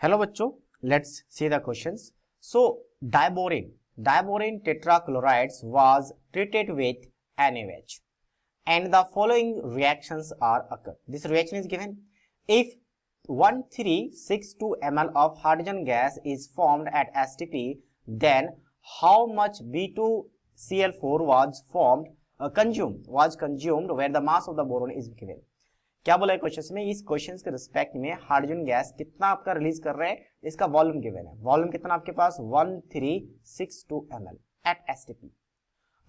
Hello बच्चों, let's see the questions. So diborane tetrachlorides was treated with NaOH and the following reactions are occurred. This reaction is given if 1362 ml of hydrogen gas is formed at STP, then how much B2Cl4 was consumed where the mass of the boron is given. क्या बोला है question में, इस question के respect में hydrogen gas कितना आपका release कर रहे हैं, इसका वॉल्यूम गिवन है. वॉल्यूम कितना आपके पास 1362 ml एट एसटीपी,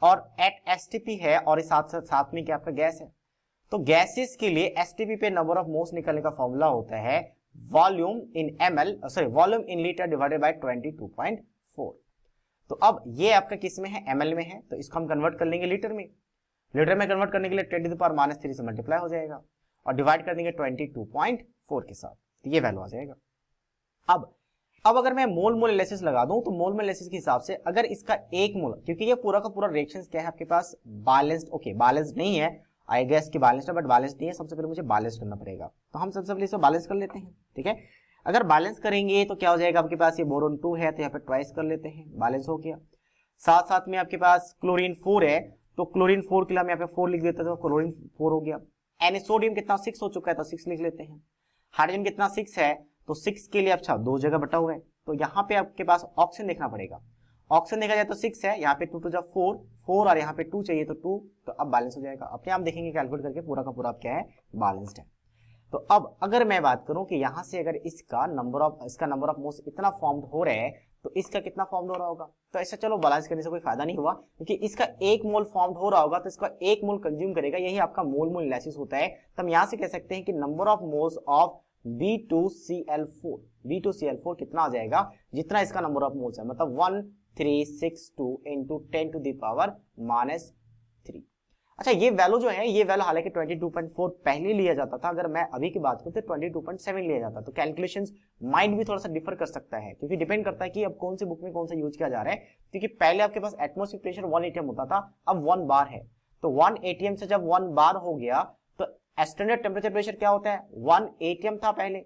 और एट एसटीपी है और इस साथ में क्या आपका गैस है. तो गैसेस के लिए एसटीपी पे नंबर ऑफ मोल्स निकलने का फॉर्मूला होता है volume in ML, sorry volume in litre divided by 22.4. तो अब ये आपका किस में है, एमएल में है, तो इसको हम कन्वर्ट कर लेंगे लीटर में. लीटर में कन्वर्ट करने के लिए 10⁻³ से मल्टीप्लाई हो जाएगा और डिवाइड कर देंगे 22.4 के साथ, तो ये वैल्यू आ जाएगा. अब अगर मैं मोल मोल एनालिसिस लगा दूं तो मोल मोल एनालिसिस के हिसाब से अगर इसका एक मोल, क्योंकि ये पूरा का पूरा रिएक्शन क्या है आपके पास बैलेंस्ड, ओके बैलेंस्ड नहीं है, आई गेस कि बैलेंस्ड है बट बैलेंस्ड नहीं है. सबसे पहले मुझे बैलेंस करना पड़ेगा, तो हम सबसे पहले इसे बैलेंस कर लेते हैं. ठीक है, अगर बैलेंस करेंगे तो क्या हो जाएगा, आपके पास ये बोरोन 2 है तो यहाँ पे ट्वाइस कर लेते हैं, बैलेंस हो गया. साथ साथ में आपके पास क्लोरीन 4 है, तो क्लोरीन 4 के लिए हम यहाँ पे 4 लिख देते हैं, तो क्लोरीन 4 हो गया. सोडियम कितना 6 हो चुका है तो 6 लिख लेते हैं. हाइड्रोजन कितना 6 है, तो 6 के लिए अच्छा 2 जगह बटा हुआ है, तो यहाँ पे आपके पास ऑक्सीजन देखना पड़ेगा. ऑक्सीजन देखा जाए तो 6 है, यहाँ पे 2 to 4 और यहाँ पे 2 चाहिए तो 2, तो अब बैलेंस हो जाएगा. अपने आप देखेंगे कैलकुलेट करके पूरा का पूरा क्या है, बैलेंस्ड है. तो अब अगर मैं बात करूं कि यहाँ से अगर इसका नंबर ऑफ मोल्स इतना फॉर्म्ड हो रहा है तो इसका कितना फॉर्म्ड हो रहा होगा. तो ऐसा चलो बैलेंस करने से कोई फायदा नहीं हुआ, क्योंकि इसका 1 मोल फॉर्म्ड हो रहा होगा तो इसका 1 मोल कंज्यूम करेगा, यही आपका मोल मोल एनालिसिस होता है. तो हम यहाँ से कह सकते हैं कि number of moles of B2Cl4 कितना आ जाएगा, जितना इसका नंबर ऑफ मोल्स है, मतलब 1362 इंटू 10⁻³ 3. अच्छा, ये वैल्यू जो है, ये वैल्यू हालांकि 22.4 पहले लिया जाता था, अगर मैं अभी की बात करूं तो 22.7 लिया जाता. तो कैलकुलेशंस माइंड भी थोड़ा सा डिफर कर सकता है, क्योंकि डिपेंड करता है कि अब कौन सी बुक में कौन सा यूज किया जा रहा है. क्योंकि पहले आपके पास एटमॉस्फेरिक प्रेशर 1 atm होता था, अब 1 बार है, तो 1 atm से जब 1 बार हो गया तो स्टैंडर्ड टेम्परेचर प्रेशर क्या होता है, 1 atm था पहले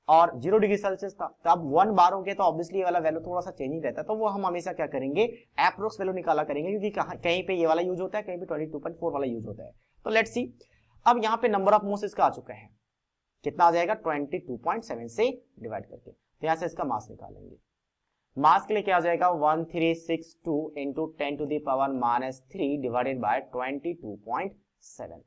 और 0 डिग्री सेल्सियस था, तो अब 1 बार हो गया, तो ऑब्वियसली ये वाला वैल्यू थोड़ा सा चेंज ही रहता है. तो वो हम हमेशा क्या करेंगे, एप्रोक्स वैल्यू निकाला करेंगे, क्योंकि कहीं पे ये वाला यूज होता है, कहीं पे 22.4 वाला यूज होता है. तो लेट्स सी, अब यहाँ पे नंबर ऑफ मोल्स इसका आ चुका है, कितना आ जाएगा 22.7 से डिवाइड करके, तो यहाँ से इसका मास निकालेंगे. मास के लिए क्या आ जाएगा 1362 इंटू 10⁻³ डिवाइडेड बाय 22.7.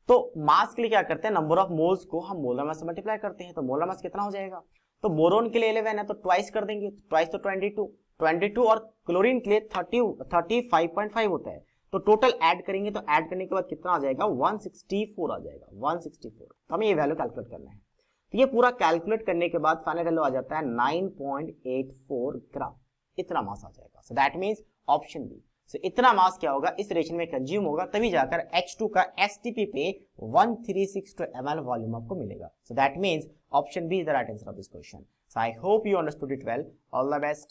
तो मास के लिए क्या करते हैं, नंबर ऑफ मोल्स को हम मोलर मास से मल्टीप्लाई करते हैं, तो मोलर मास कितना हो जाएगा. तो बोरोन के लिए 11 है तो ट्वाइस कर देंगे, ट्वाइस तो 22 और क्लोरीन के लिए 35.5 होता है, तो टोटल ऐड करेंगे, तो ऐड करने के बाद कितना आ जाएगा 164 आ जाएगा, 164. तो हमें ये वैल्यू कैलकुलेट करना है. तो ये पूरा कैलकुलेट करने के बाद फाइनल वैल्यू आ जाता है 9.84 ग्राम, इतना मास आ जाएगा. So that means option B. So, इतना मास क्या होगा इस रिएक्शन में कंज्यूम होगा, तभी जाकर H2 का STP पे 1362 ml वॉल्यूम आपको मिलेगा. So that means option B is the right answer of this question. So I hope you understood it well. All the best.